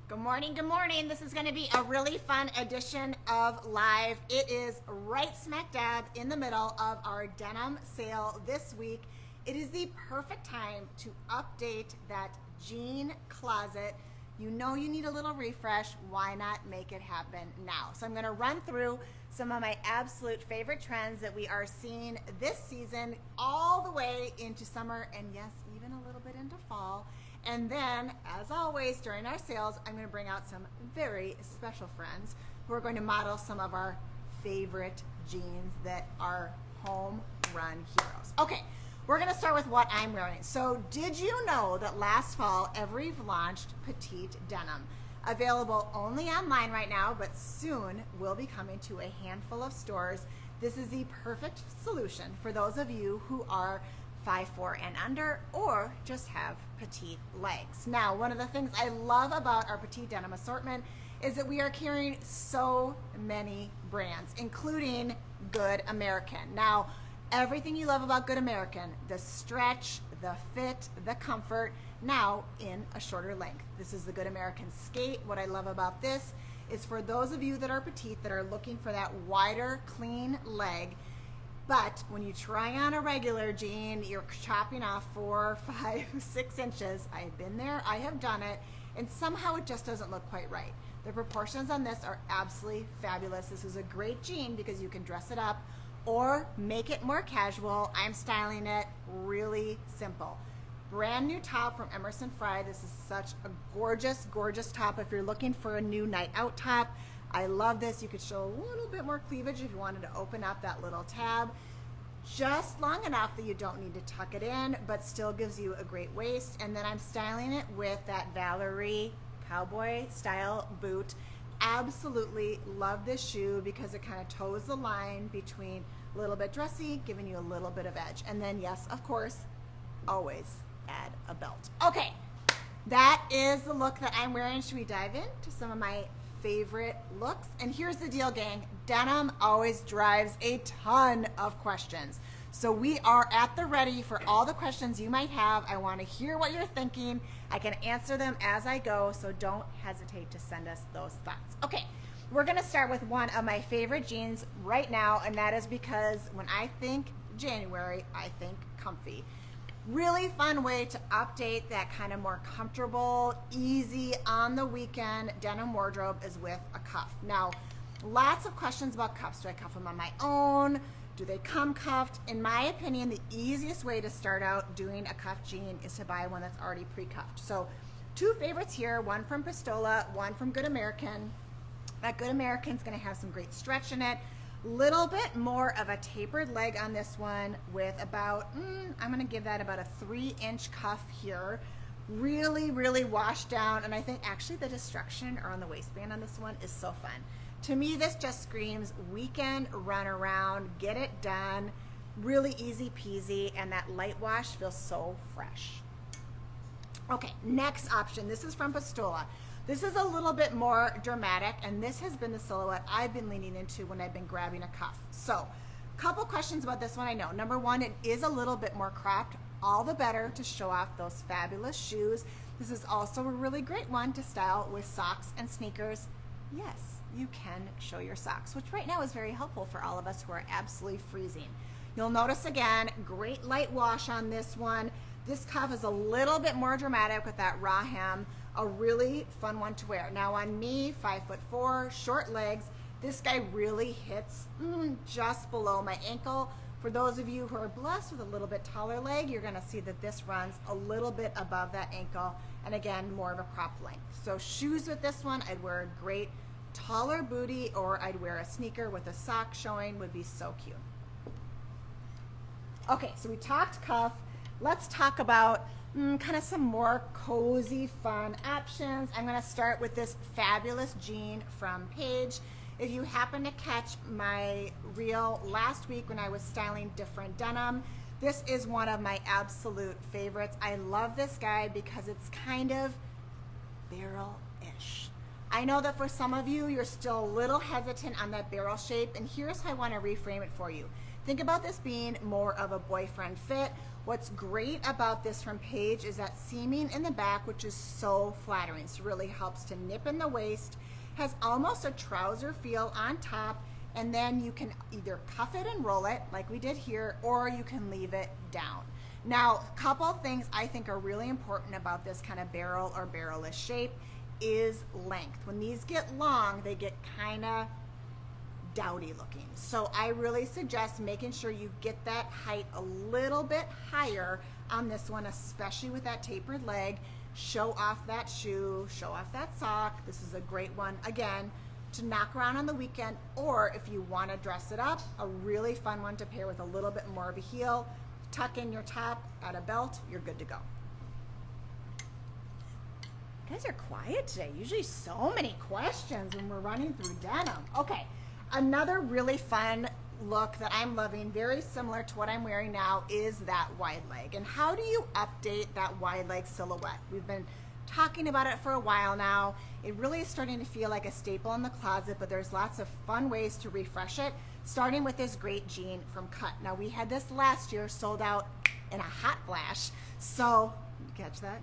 Good morning, good morning. This is going to be a really fun edition of Live. It is right smack dab in the middle of our denim sale this week. It is the perfect time to update that jean closet. You know you need a little refresh. Why not make it happen now? So I'm going to run through some of my absolute favorite trends that we are seeing this season all the way into summer and yes, even a little bit into fall. And then, as always, during our sales, I'm going to bring out some very special friends who are going to model some of our favorite jeans that are home run heroes. Okay, we're going to start with what I'm wearing. So, did you know that last fall, Evereve launched Petite Denim? Available only online right now, but soon will be coming to a handful of stores. This is the perfect solution for those of you who are 5'4" and under, or just have petite legs. Now, one of the things I love about our petite denim assortment is that we are carrying so many brands, including Good American. Now, everything you love about Good American, the stretch, the fit, the comfort, now in a shorter length. This is the Good American skate. What I love about this is for those of you that are petite that are looking for that wider, clean leg. But when you try on a regular jean, you're chopping off 4, 5, 6 inches. I've been there, I have done it, and somehow it just doesn't look quite right. The proportions on this are absolutely fabulous. This is a great jean because you can dress it up or make it more casual. I'm styling it really simple. Brand new top from Emerson Fry. This is such a gorgeous, gorgeous top if you're looking for a new night out top. I love this. You could show a little bit more cleavage if you wanted to open up that little tab. Just long enough that you don't need to tuck it in, but still gives you a great waist. And then I'm styling it with that Valerie cowboy style boot. Absolutely love this shoe because it kind of toes the line between a little bit dressy, giving you a little bit of edge. And then yes, of course, always add a belt. Okay, that is the look that I'm wearing. Should we dive into some of my favorite looks? And here's the deal, gang. Denim always drives a ton of questions. So we are at the ready for all the questions you might have. I want to hear what you're thinking. I can answer them as I go, so don't hesitate to send us those thoughts. Okay, we're going to start with one of my favorite jeans right now, and that is because when I think January, I think comfy. Really fun way to update that kind of more comfortable, easy on the weekend denim wardrobe is with a cuff. Now, lots of questions about cuffs. Do I cuff them on my own? Do they come cuffed? In my opinion, the easiest way to start out doing a cuff jean is to buy one that's already pre-cuffed. So, two favorites here, one from Pistola, one from Good American. That Good American's gonna have some great stretch in it. Little bit more of a tapered leg on this one with about, I'm gonna give that about a 3-inch cuff here. Really, really washed down, and I think actually the destruction around the waistband on this one is so fun. To me, this just screams weekend run around, get it done, really easy peasy, and that light wash feels so fresh. Okay, next option, this is from Pistola. This is a little bit more dramatic, and this has been the silhouette I've been leaning into when I've been grabbing a cuff. So, couple questions about this one I know. Number one, it is a little bit more cropped, all the better to show off those fabulous shoes. This is also a really great one to style with socks and sneakers. Yes, you can show your socks, which right now is very helpful for all of us who are absolutely freezing. You'll notice again, great light wash on this one. This cuff is a little bit more dramatic with that raw hem. A really fun one to wear. Now on me, 5'4", short legs, this guy really hits just below my ankle. For those of you who are blessed with a little bit taller leg, you're gonna see that this runs a little bit above that ankle, and again, more of a crop length. So shoes with this one, I'd wear a great taller booty, or I'd wear a sneaker with a sock showing, would be so cute. Okay, so we talked cuff. Let's talk about kind of some more cozy, fun options. I'm gonna start with this fabulous jean from Paige. If you happen to catch my reel last week when I was styling different denim, this is one of my absolute favorites. I love this guy because it's kind of barrel-ish. I know that for some of you, you're still a little hesitant on that barrel shape, and here's how I wanna reframe it for you. Think about this being more of a boyfriend fit. What's great about this from Paige is that seaming in the back, which is so flattering. So really helps to nip in the waist, has almost a trouser feel on top, and then you can either cuff it and roll it like we did here, or you can leave it down. Now, a couple things I think are really important about this kind of barrel or barrel-ish shape is length. When these get long, they get kind of dowdy looking. So I really suggest making sure you get that height a little bit higher on this one, especially with that tapered leg. Show off that shoe, show off that sock. This is a great one, again, to knock around on the weekend, or if you want to dress it up, a really fun one to pair with a little bit more of a heel. Tuck in your top, add a belt, you're good to go. You guys are quiet today. Usually so many questions when we're running through denim. Okay, another really fun look that I'm loving, very similar to what I'm wearing now, is that wide leg. And how do you update that wide leg silhouette? We've been talking about it for a while now. It really is starting to feel like a staple in the closet, but there's lots of fun ways to refresh it, starting with this great jean from Cut. Now, we had this last year, sold out in a hot flash. So, you catch that?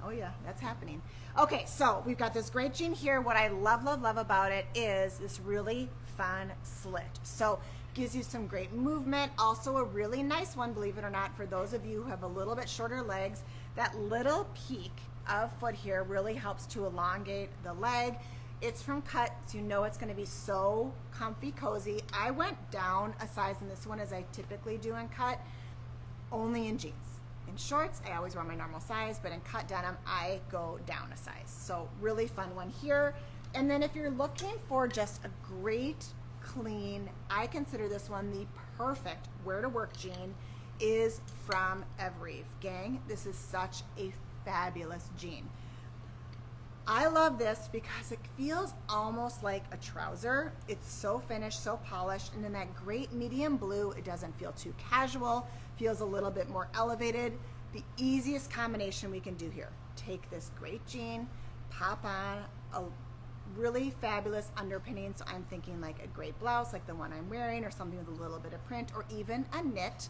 Oh yeah, that's happening. Okay, so we've got this great jean here. What I love, love, love about it is this really fun slit. So, gives you some great movement. Also a really nice one, believe it or not, for those of you who have a little bit shorter legs. That little peak of foot here really helps to elongate the leg. It's from Cut, so you know it's going to be so comfy, cozy. I went down a size in this one, as I typically do in Cut, only in jeans. In shorts, I always wear my normal size, but in Cut denim, I go down a size. So really fun one here. And then if you're looking for just a great, clean, I consider this one the perfect wear to work jean, is from Evrive. Gang, this is such a fabulous jean. I love this because it feels almost like a trouser. It's so finished, so polished, and in that great medium blue, it doesn't feel too casual, feels a little bit more elevated. The easiest combination we can do here, take this great jean, pop on a really fabulous underpinning, so I'm thinking like a gray blouse like the one I'm wearing, or something with a little bit of print, or even a knit.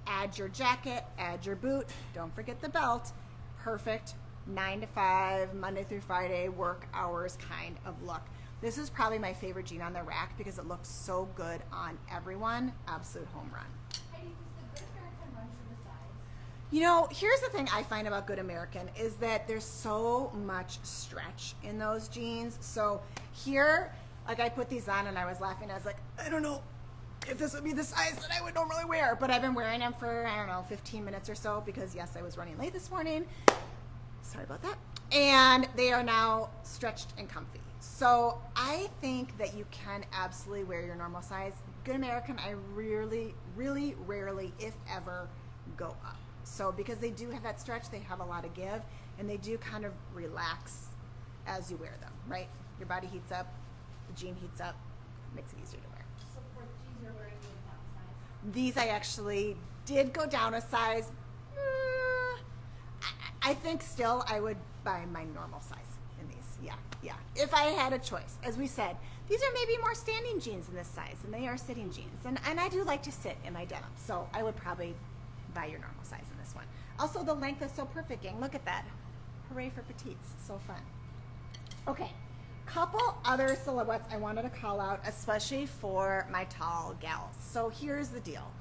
Add your jacket, add your boot, don't forget the belt. Perfect 9 to 5, Monday through Friday, work hours kind of look. This is probably my favorite jean on the rack because it looks so good on everyone. Absolute home run. Heidi, does the Good American run through the size? You know, here's the thing I find about Good American is that there's so much stretch in those jeans. So here, like I put these on and I was laughing. I was like, I don't know if this would be the size that I would normally wear, but I've been wearing them for, I don't know, 15 minutes or so because yes, I was running late this morning. Sorry about that. And they are now stretched and comfy. So I think that you can absolutely wear your normal size. Good American, I really, really rarely, if ever, go up. So because they do have that stretch, they have a lot of give, and they do kind of relax as you wear them, right? Your body heats up, the jean heats up, makes it easier to wear. So for the jeans you're wearing, you would down size? These I actually did go down a size. I think still I would buy my normal size in these. Yeah. If I had a choice. As we said, these are maybe more standing jeans in this size, and they are sitting jeans. And I do like to sit in my denim, so I would probably buy your normal size in this one. Also, the length is so perfect, gang. Look at that. Hooray for petites. So fun. Okay. Couple other silhouettes I wanted to call out, especially for my tall gals. So here's the deal.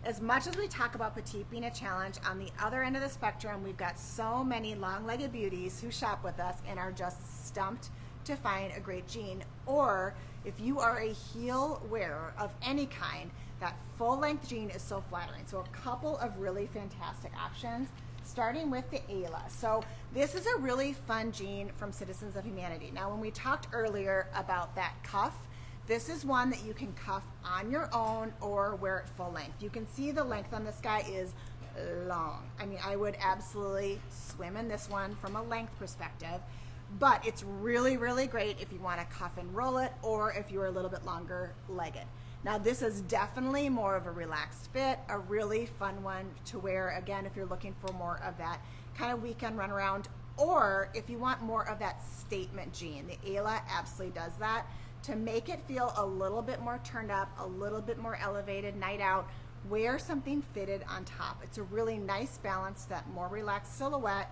As much as we talk about petite being a challenge, on the other end of the spectrum, we've got so many long-legged beauties who shop with us and are just stumped to find a great jean. Or if you are a heel wearer of any kind, that full-length jean is so flattering. So a couple of really fantastic options, starting with the Ayla. So this is a really fun jean from Citizens of Humanity. Now, when we talked earlier about that cuff, this is one that you can cuff on your own or wear it full length. You can see the length on this guy is long. I mean, I would absolutely swim in this one from a length perspective, but it's really, really great if you want to cuff and roll it, or if you're a little bit longer legged. Now, this is definitely more of a relaxed fit, a really fun one to wear, again, if you're looking for more of that kind of weekend run around, or if you want more of that statement jean. The Ayla absolutely does that. to make it feel a little bit more turned up, a little bit more elevated night out, wear something fitted on top. It's a really nice balance. That more relaxed silhouette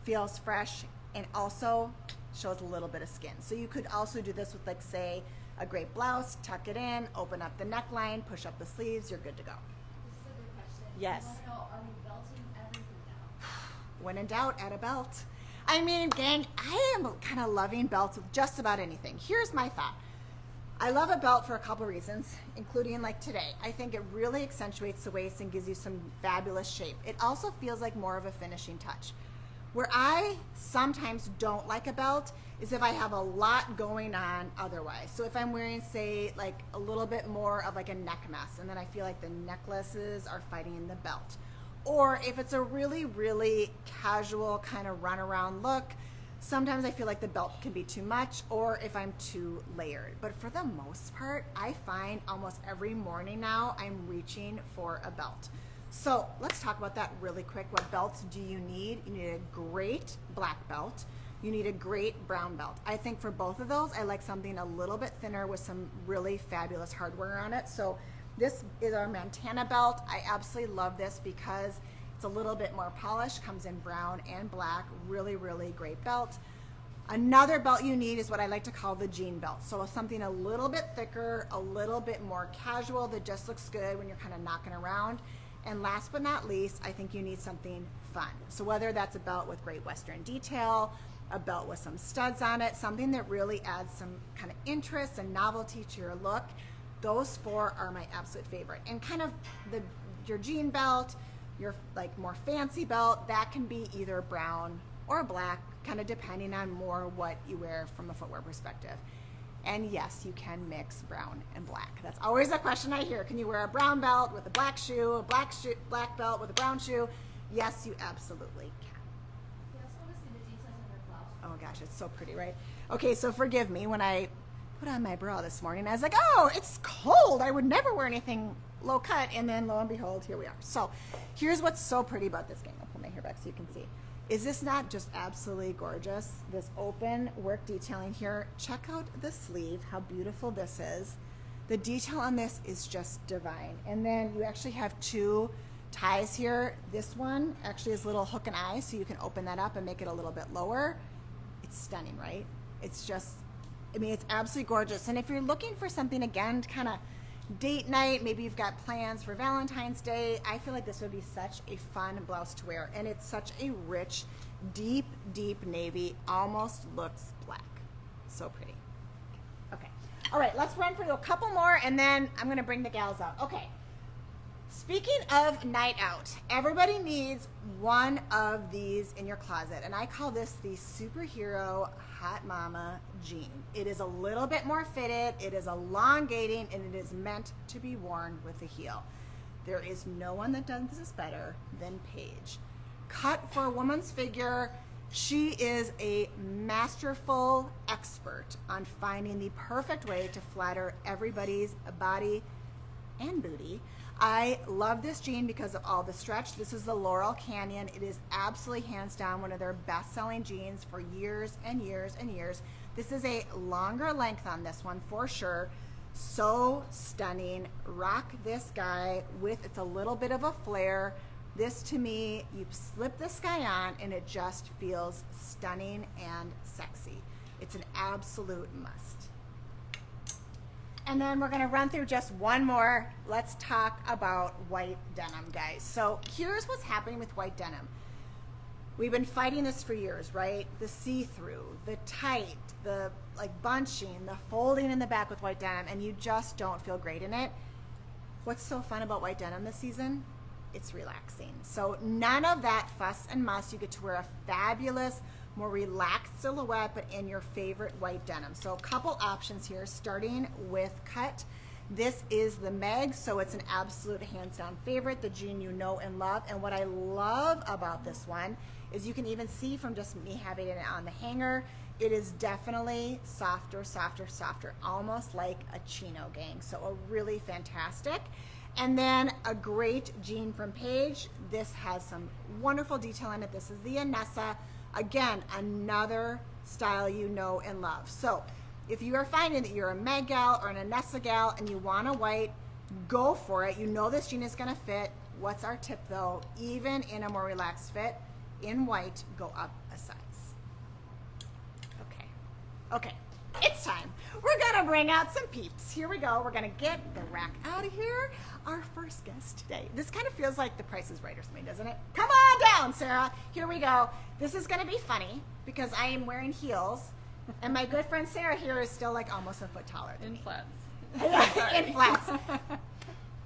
feels fresh and also shows a little bit of skin. So you could also do this with, like, say, a great blouse, tuck it in, open up the neckline, push up the sleeves, you're good to go. This is a good question. Yes. I want to know, are we belting everything now? When in doubt, add a belt. I mean, gang, I am kind of loving belts with just about anything. Here's my thought. I love a belt for a couple reasons, including like today. I think it really accentuates the waist and gives you some fabulous shape. It also feels like more of a finishing touch. Where I sometimes don't like a belt is if I have a lot going on otherwise. So if I'm wearing, say, like a little bit more of like a neck mess, and then I feel like the necklaces are fighting the belt. Or if it's a really, really casual kind of run around look, sometimes I feel like the belt can be too much, or if I'm too layered. But for the most part, I find almost every morning now I'm reaching for a belt. So let's talk about that really quick. What belts do you need? You need a great black belt. You need a great brown belt. I think for both of those, I like something a little bit thinner with some really fabulous hardware on it. So this is our Montana belt. I absolutely love this because it's a little bit more polished, comes in brown and black. Really, really great belt. Another belt you need is what I like to call the jean belt. So something a little bit thicker, a little bit more casual that just looks good when you're kind of knocking around. And last but not least, I think you need something fun. So whether that's a belt with great Western detail, a belt with some studs on it, something that really adds some kind of interest and novelty to your look, those four are my absolute favorite. And kind of your jean belt, your like more fancy belt, that can be either brown or black, kind of depending on more what you wear from a footwear perspective. And yes, you can mix brown and black. That's always a question I hear. Can you wear a brown belt with a black shoe, black belt with a brown shoe? Yes, you absolutely can. I also want to see the details on your blouse. Oh gosh, it's so pretty, right? Okay, so forgive me when I put on my bra this morning. I was like, oh, it's cold. I would never wear anything low cut. And then lo and behold, here we are. So here's what's so pretty about this game. I'll pull my hair back so you can see. Is this not just absolutely gorgeous? This open work detailing here. Check out the sleeve, how beautiful this is. The detail on this is just divine. And then you actually have two ties here. This one actually has little hook and eye, so you can open that up and make it a little bit lower. It's stunning, right? It's just, I mean, it's absolutely gorgeous. And if you're looking for something, again, kind of date night, maybe you've got plans for Valentine's Day, I feel like this would be such a fun blouse to wear. And it's such a rich, deep, deep navy, almost looks black. So pretty. Okay. All right, let's run through a couple more and then I'm gonna bring the gals out. Okay. Speaking of night out, everybody needs one of these in your closet, and I call this the superhero hot mama jean. It is a little bit more fitted, it is elongating, and it is meant to be worn with a heel. There is no one that does this better than Paige. Cut for a woman's figure, she is a masterful expert on finding the perfect way to flatter everybody's body and booty. I love this jean because of all the stretch. This is the Laurel Canyon. It is absolutely hands down one of their best-selling jeans for years and years and years. This is a longer length on this one for sure. So stunning. Rock this guy with, it's a little bit of a flare. This to me, you slip this guy on and it just feels stunning and sexy. It's an absolute must. And then we're gonna run through just one more. Let's talk about white denim, guys. So here's what's happening with white denim. We've been fighting this for years, right? The see-through, the tight, the like bunching, the folding in the back with white denim, and you just don't feel great in it. What's so fun about white denim this season? It's relaxing. So none of that fuss and muss. You get to wear a fabulous, more relaxed silhouette, but in your favorite white denim. So a couple options here, starting with cut. This is the Meg, so it's an absolute hands down favorite, the jean you know and love. And what I love about this one is you can even see from just me having it on the hanger, it is definitely softer, softer, softer, almost like a chino, gang. So a really fantastic. And then a great jean from Paige. This has some wonderful detail in it. This is the Anessa. Again, another style you know and love. So if you are finding that you're a Meg gal or an Anessa gal and you want a white, go for it. You know this jean is going to fit. What's our tip though? Even in a more relaxed fit, in white, go up a size. Okay, it's time. We're gonna bring out some peeps. Here we go. We're gonna get the rack out of here. Our first guest today. This kind of feels like The Price is Right or something, doesn't it? Come on down, Sarah. Here we go. This is gonna be funny because I am wearing heels, and my good friend Sarah here is still like almost a foot taller than In me. flats. In flats.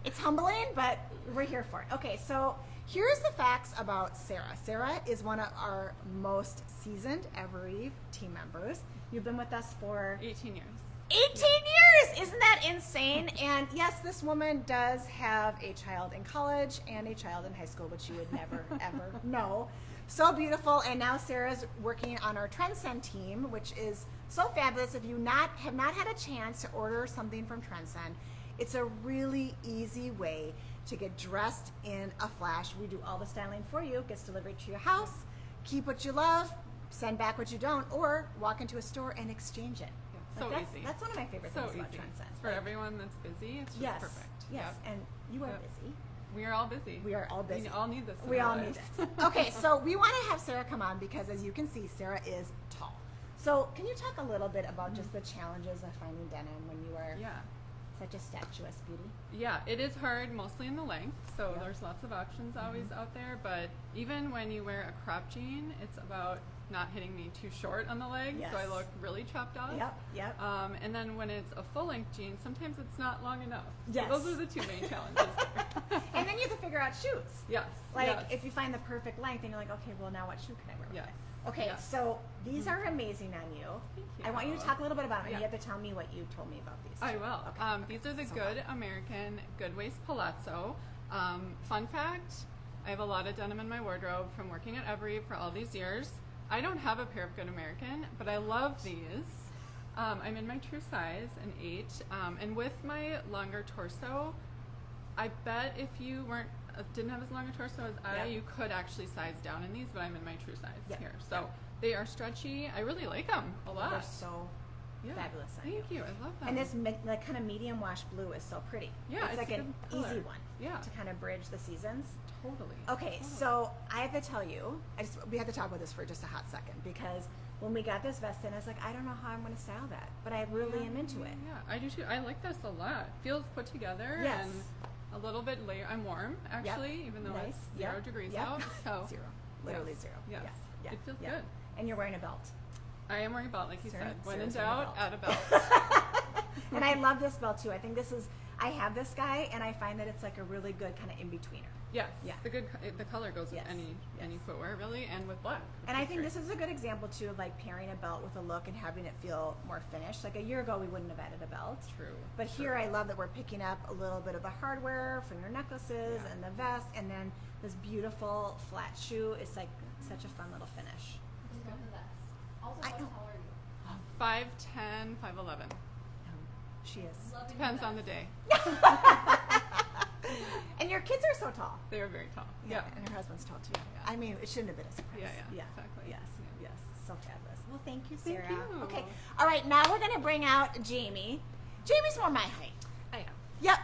It's humbling, but we're here for it. Okay, so here's the facts about Sarah. Sarah is one of our most seasoned Ever Eve team members. You've been with us for 18 years. 18 years! Isn't that insane? And yes, this woman does have a child in college and a child in high school, which you would never, ever know. So beautiful. And now Sarah's working on our Trendsend team, which is so fabulous. If you have not had a chance to order something from Trendsend, it's a really easy way to get dressed in a flash. We do all the styling for you. It gets delivered to your house. Keep what you love, send back what you don't, or walk into a store and exchange it. Yeah, so easy. That's one of my favorite So things about easy. Trendsend. For everyone that's busy, it's just Yes, perfect. yes, Yep. and you are Yep. busy. We are all busy. We are all busy. We all need this. in We our all need lives. this. Okay, so we want to have Sarah come on because, as you can see, Sarah is tall. So can you talk a little bit about just the challenges of finding denim when you are Yeah. such a statuesque beauty? Yeah, it is hard mostly in the length, so Yeah. there's lots of options always out there, but even when you wear a crop jean, it's about not hitting me too short on the legs, so I Yes. look really chopped off. Yep. And then when it's a full-length jean, sometimes it's not long enough. Yes. So those are the two main challenges there. And then you have to figure out shoes. Yes. Like, yes. if you find the perfect length, and you're like, okay, well, now what shoe can I wear with Yes. it? Okay, Yes. so these are amazing on you. Thank you. I want you to talk a little bit about them, and Yeah. you have to tell me what you told me about these. I will. Okay. These are the So Good American Good Waist Palazzo. Fun fact, I have a lot of denim in my wardrobe from working at Every for all these years. I don't have a pair of Good American, but I love these. I'm in my true size, an 8. And with my longer torso, I bet if you didn't have as long a torso as I, Yep. you could actually size down in these, but I'm in my true size Yep. here. So they are stretchy. I really like them a lot. They're so fabulous on you. Thank you. I love them. And this like kind of medium wash blue is so pretty. Yeah, it's like a an good color. easy one. Yeah. To kind of bridge the seasons. Totally. Okay, so I have to tell you, we had to talk about this for just a hot second because when we got this vest in, I was like, I don't know how I'm going to style that, but I really am into it. Yeah, I do too. I like this a lot. Feels put together Yes. and a little bit layer. I'm warm actually, even though Nice. it's 0 degrees out. So Zero. Literally yes. zero. Yes. Yeah. It feels Yeah. good. And you're wearing a belt. I am wearing a belt, like you Sarah- said. When in Sarah's wearing a doubt, belt. add a belt. And I love this belt too. I think I have this guy and I find that it's like a really good kind of in-betweener. Yes. Yeah. The color goes with Yes. any footwear really, and with black. And I think this is a good example too of like pairing a belt with a look and having it feel more finished. Like a year ago, we wouldn't have added a belt. True. But here, I love that we're picking up a little bit of the hardware from your necklaces Yeah. and the vest, and then this beautiful flat shoe. It's like such a fun little finish. Just love the best. Also, I how know. tall are you? 5'10", 5'11". She is. Loving Depends the on the best. day. And your kids are so tall. They are very tall. Yeah. And her husband's tall too. Yeah. I mean, it shouldn't have been a surprise. Yeah, exactly. Yes. Yeah. Yes. So fabulous. Well, thank you, Thank Sarah. you. Okay. All right. Now we're gonna bring out Jamie. Jamie's more my height. I am. Yep.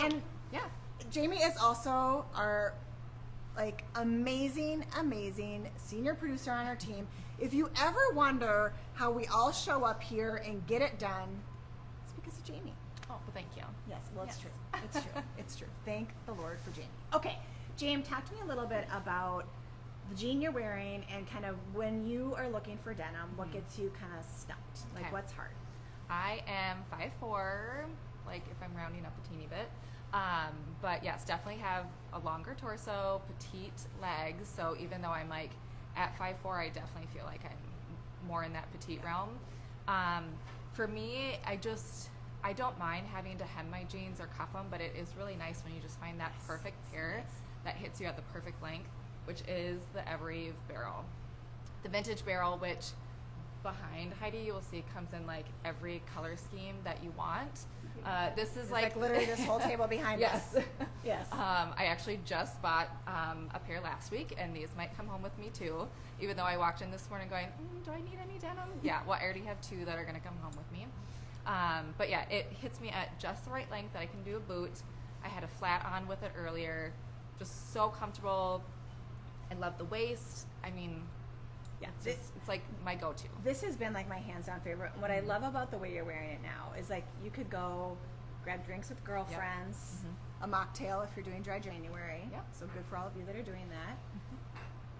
And yeah, Jamie is also our like amazing senior producer on our team. If you ever wonder how we all show up here and get it done, it's because of Jamie. Oh, well, thank you. Yes, well, it's Yes. true. It's true. It's true. Thank the Lord for Jamie. Okay, James, talk to me a little bit about the jean you're wearing and kind of when you are looking for denim, what gets you kind of stumped? Like, Okay. what's hard? I am 5'4", like if I'm rounding up a teeny bit. But yes, definitely have a longer torso, petite legs. So even though I'm like at 5'4", I definitely feel like I'm more in that petite realm. For me, I don't mind having to hem my jeans or cuff them, but it is really nice when you just find that perfect pair that hits you at the perfect length, which is the Ever Eve barrel. The vintage barrel, which behind Heidi, you will see it comes in like every color scheme that you want. This is It's like literally this whole table behind yes. us. Yes. I actually just bought a pair last week, and these might come home with me too. Even though I walked in this morning going, do I need any denim? Yeah, well, I already have 2 that are going to come home with me. But yeah, it hits me at just the right length that I can do a boot. I had a flat on with it earlier. Just so comfortable. I love the waist. I mean, Yeah. it's like my go-to. This has been like my hands down favorite. And what I love about the way you're wearing it now is like you could go grab drinks with girlfriends, a mocktail if you're doing dry January. Yep. So good for all of you that are doing that.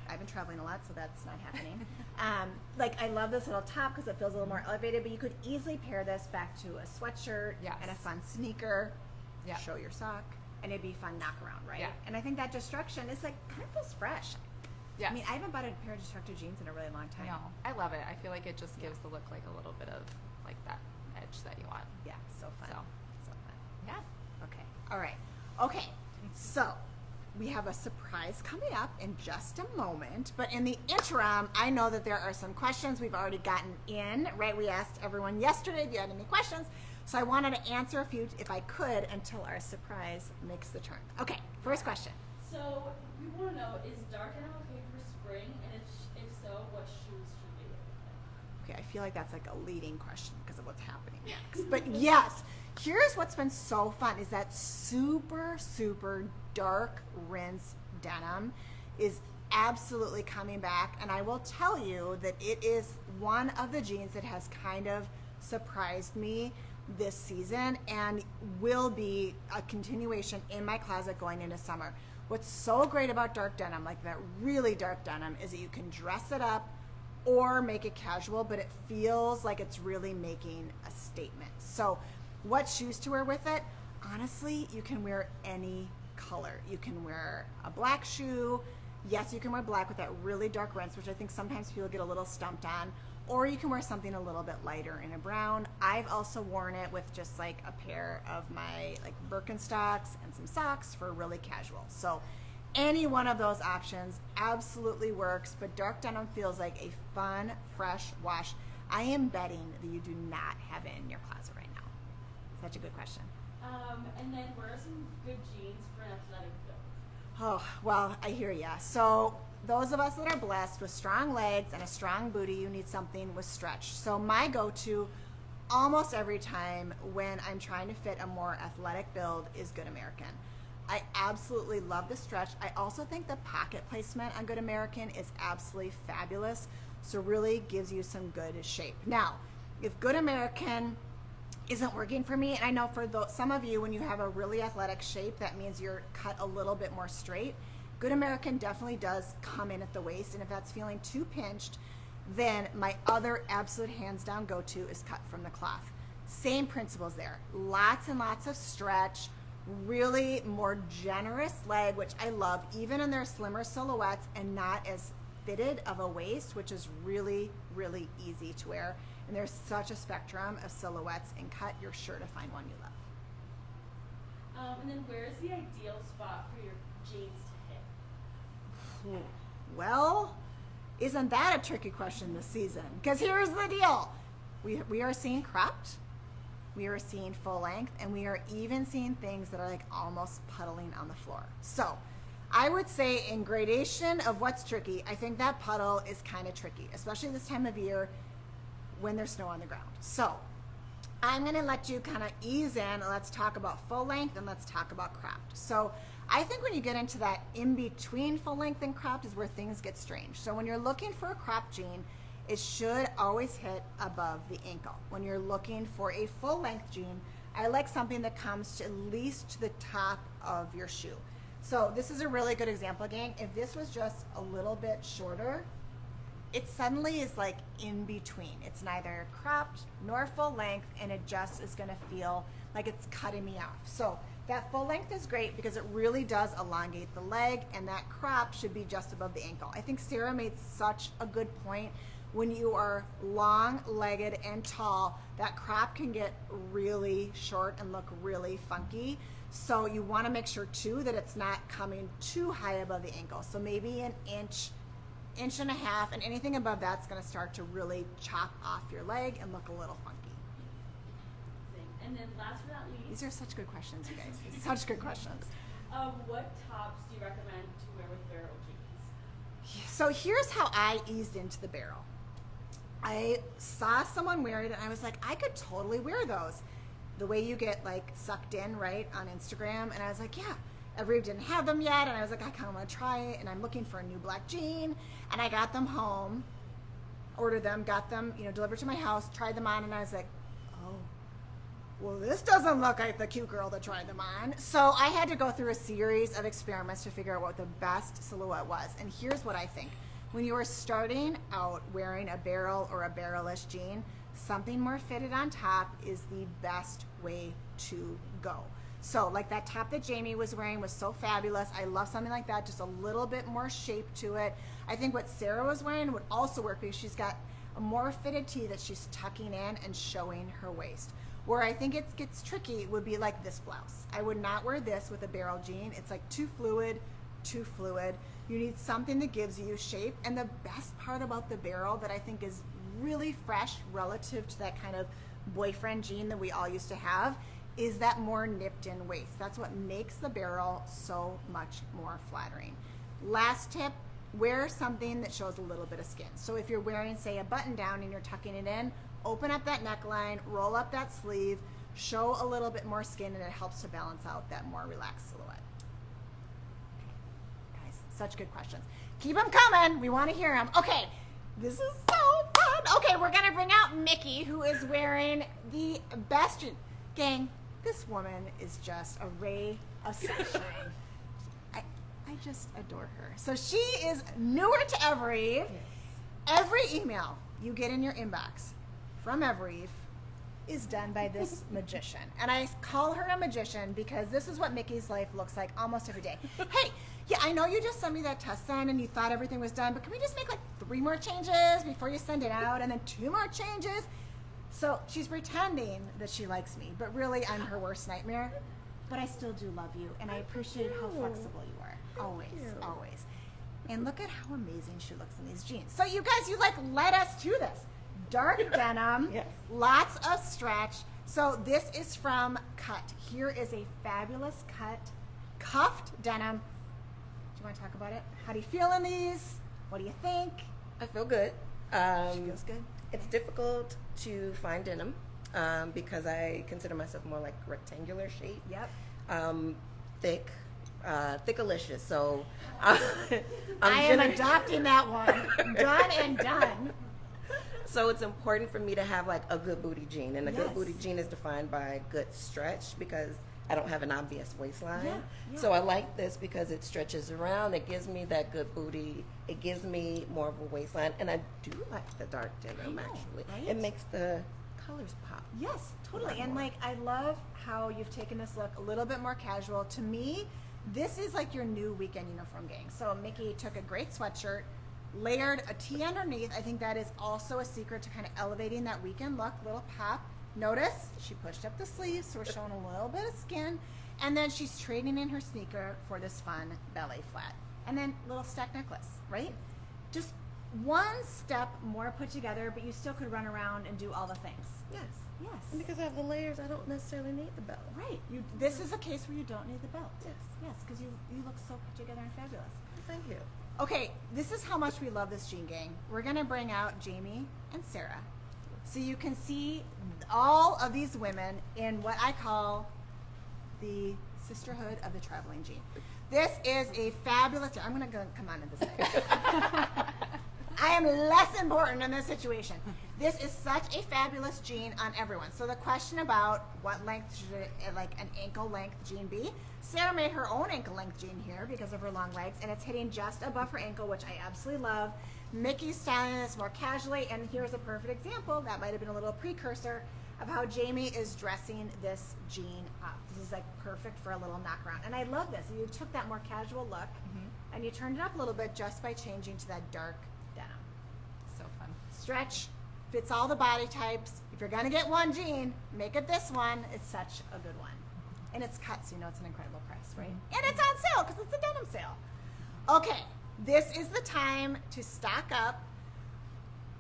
I've been traveling a lot, so that's not happening. Like I love this little top because it feels a little more elevated, but you could easily pair this back to a sweatshirt Yes. and a fun sneaker. Yeah. Show your sock, and it'd be fun knock around, right? Yeah. And I think that destruction is like kind of feels fresh. Yes. I mean, I haven't bought a pair of destructive jeans in a really long time. I know. I love it. I feel like it just gives the look like a little bit of like that edge that you want. Yeah, so fun. So. So fun. Yeah. Okay. All right. Okay. So we have a surprise coming up in just a moment. But in the interim, I know that there are some questions we've already gotten in, right? We asked everyone yesterday if you had any questions. So I wanted to answer a few if I could until our surprise makes the turn. Okay. First question. So we want to know, is dark denim okay for spring? And if so, what shoes should we wear? Okay, I feel like that's like a leading question because of what's happening next. But yes, here's what's been so fun is that super, super dark rinse denim is absolutely coming back. And I will tell you that it is one of the jeans that has kind of surprised me this season and will be a continuation in my closet going into summer. What's so great about dark denim, like that really dark denim, is that you can dress it up or make it casual, but it feels like it's really making a statement. So what shoes to wear with it? Honestly, you can wear any color. You can wear a black shoe. Yes, you can wear black with that really dark rinse, which I think sometimes people get a little stumped on. Or you can wear something a little bit lighter in a brown. I've also worn it with just like a pair of my like Birkenstocks and some socks for really casual. So any one of those options absolutely works, but dark denim feels like a fun, fresh wash. I am betting that you do not have it in your closet right now. Such a good question. And then where are some good jeans for an athletic build? Oh, well, I hear ya. So those of us that are blessed with strong legs and a strong booty, you need something with stretch. So my go-to almost every time when I'm trying to fit a more athletic build is Good American. I absolutely love the stretch. I also think the pocket placement on Good American is absolutely fabulous. So really gives you some good shape. Now, if Good American isn't working for me, and I know for some of you, when you have a really athletic shape, that means you're cut a little bit more straight. Good American definitely does come in at the waist, and if that's feeling too pinched, then my other absolute hands down go-to is cut from the cloth. Same principles there. Lots and lots of stretch, really more generous leg, which I love, even in their slimmer silhouettes and not as fitted of a waist, which is really, really easy to wear. And there's such a spectrum of silhouettes and cut. You're sure to find one you love. And then where is the ideal spot for your jeans to hit? Well, isn't that a tricky question this season? Because here's the deal. We are seeing cropped, we are seeing full length, and we are even seeing things that are like almost puddling on the floor. So I would say in gradation of what's tricky, I think that puddle is kind of tricky, especially this time of year when there's snow on the ground. So I'm going to let you kind of ease in. Let's talk about full length and let's talk about cropped. So I think when you get into that in between full length and cropped is where things get strange. So when you're looking for a cropped jean, it should always hit above the ankle. When you're looking for a full length jean, I like something that comes to at least to the top of your shoe. So this is a really good example, gang. If this was just a little bit shorter, it suddenly is like in between. It's neither cropped nor full length, and it just is gonna feel like it's cutting me off. So that full length is great because it really does elongate the leg, and that crop should be just above the ankle. I think Sarah made such a good point. When you are long-legged and tall, that crop can get really short and look really funky. So you wanna make sure too that it's not coming too high above the ankle. So maybe an inch inch and a half, and anything above that's going to start to really chop off your leg and look a little funky. And then last but not least, These are such good questions, you guys. Such good questions. what tops do you recommend to wear with barrel jeans? So here's how I eased into the barrel. I saw someone wear it and I was like, I could totally wear those. The way you get like sucked in, right, on Instagram. And I was like, yeah, Evereve didn't have them yet. And I was like, I kind of want to try it. And I'm looking for a new black jean. And I got them home, ordered them, got them, delivered to my house, tried them on. And I was like, oh, well, this doesn't look like the cute girl that tried them on. So I had to go through a series of experiments to figure out what the best silhouette was. And here's what I think. When you are starting out wearing a barrel or a barrel-ish jean, something more fitted on top is the best way to go. So like that top that Jamie was wearing was so fabulous. I love something like that, just a little bit more shape to it. I think what Sarah was wearing would also work because she's got a more fitted tee that she's tucking in and showing her waist. Where I think it gets tricky would be like this blouse. I would not wear this with a barrel jean. It's like too fluid. You need something that gives you shape. And the best part about the barrel that I think is really fresh relative to that kind of boyfriend jean that we all used to have is that more nipped in waist. That's what makes the barrel so much more flattering. Last tip, wear something that shows a little bit of skin. So if you're wearing, say, a button down and you're tucking it in, open up that neckline, roll up that sleeve, show a little bit more skin, and it helps to balance out that more relaxed silhouette. Guys, such good questions. Keep them coming. We want to hear them. Okay, this is so fun. Okay, we're going to bring out Mickey, who is wearing the best. Gang, this woman is just a ray of sunshine. I just adore her. So she is newer to Evereve. Yes. Every email you get in your inbox from Evereve is done by this magician. And I call her a magician because this is what Mickey's life looks like almost every day. Hey, yeah, I know you just sent me that test then and you thought everything was done, but can we just make like 3 more changes before you send it out and then 2 more changes? So she's pretending that she likes me, but really I'm her worst nightmare. But I still do love you, and I appreciate how flexible you are. Always, always. And look at how amazing she looks in these jeans. So you guys, you like led us to this. Dark denim, yes. Lots of stretch. So this is from Cut. Here is a fabulous cut, cuffed denim. Do you want to talk about it? How do you feel in these? What do you think? I feel good. She feels good. It's difficult to find denim because I consider myself more like rectangular shape. Yep. Thick, thickalicious. So I am adopting that one. Done and done. So it's important for me to have like a good booty jean, and a Yes. good booty jean is defined by good stretch because I don't have an obvious waistline. Yeah. So I like this because it stretches around. It gives me that good booty. It gives me more of a waistline, and I do like the dark denim. know, Actually, right? It makes the colors pop. Yes, totally. lot And more. like, I love how you've taken this look a little bit more casual. To me, this is like your new weekend uniform, gang. So Mickey took a great sweatshirt, layered a tee underneath. I think that is also a secret to kind of elevating that weekend look, little pop. Notice she pushed up the sleeves, so we're showing a little bit of skin. And then she's trading in her sneaker for this fun ballet flat. And then little stack necklace, right? Just one step more put together, but you still could run around and do all the things. Yes. Yes. And because I have the layers, I don't necessarily need the belt. Right. This is a case where you don't need the belt. Yes. Yes, because you look so put together and fabulous. Thank you. Okay, this is how much we love this jean gang. We're going to bring out Jamie and Sarah so you can see all of these women in what I call the sisterhood of the traveling jean. This is a fabulous, I'm going to come on in this side. I am less important in this situation. This is such a fabulous jean on everyone. So the question about what length should it, like an ankle length jean be? Sarah made her own ankle length jean here because of her long legs, and it's hitting just above her ankle, which I absolutely love. Mickey's styling this more casually, and here's a perfect example. That might have been a little precursor of how Jamie is dressing this jean up. This is like perfect for a little knock around. And I love this. You took that more casual look and you turned it up a little bit just by changing to that dark denim. So fun. Stretch, fits all the body types. If you're gonna get one jean, make it this one. It's such a good one. And it's cut, so you know it's an incredible price, right? And it's on sale because it's a denim sale. Okay, This is the time to stock up.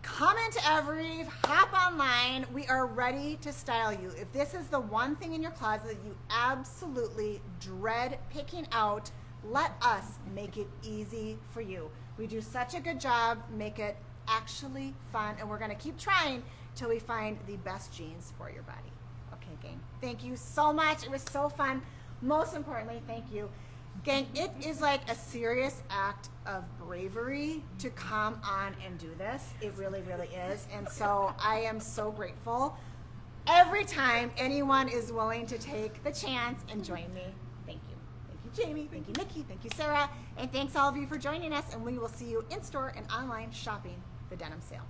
Come into Evereve, hop online. We are ready to style you. If this is the one thing in your closet that you absolutely dread picking out, let us make it easy for you. We do such a good job, make it actually fun, and we're gonna keep trying till we find the best jeans for your body. Okay, gang, thank you so much. It was so fun. Most importantly, thank you. Gang, it is like a serious act of bravery to come on and do this. It really, really is. And so I am so grateful every time anyone is willing to take the chance and join me. Thank you. Thank you, Jamie. Thank you, Nikki. Thank you, Sarah. And thanks all of you for joining us. And we will see you in store and online shopping the denim sale.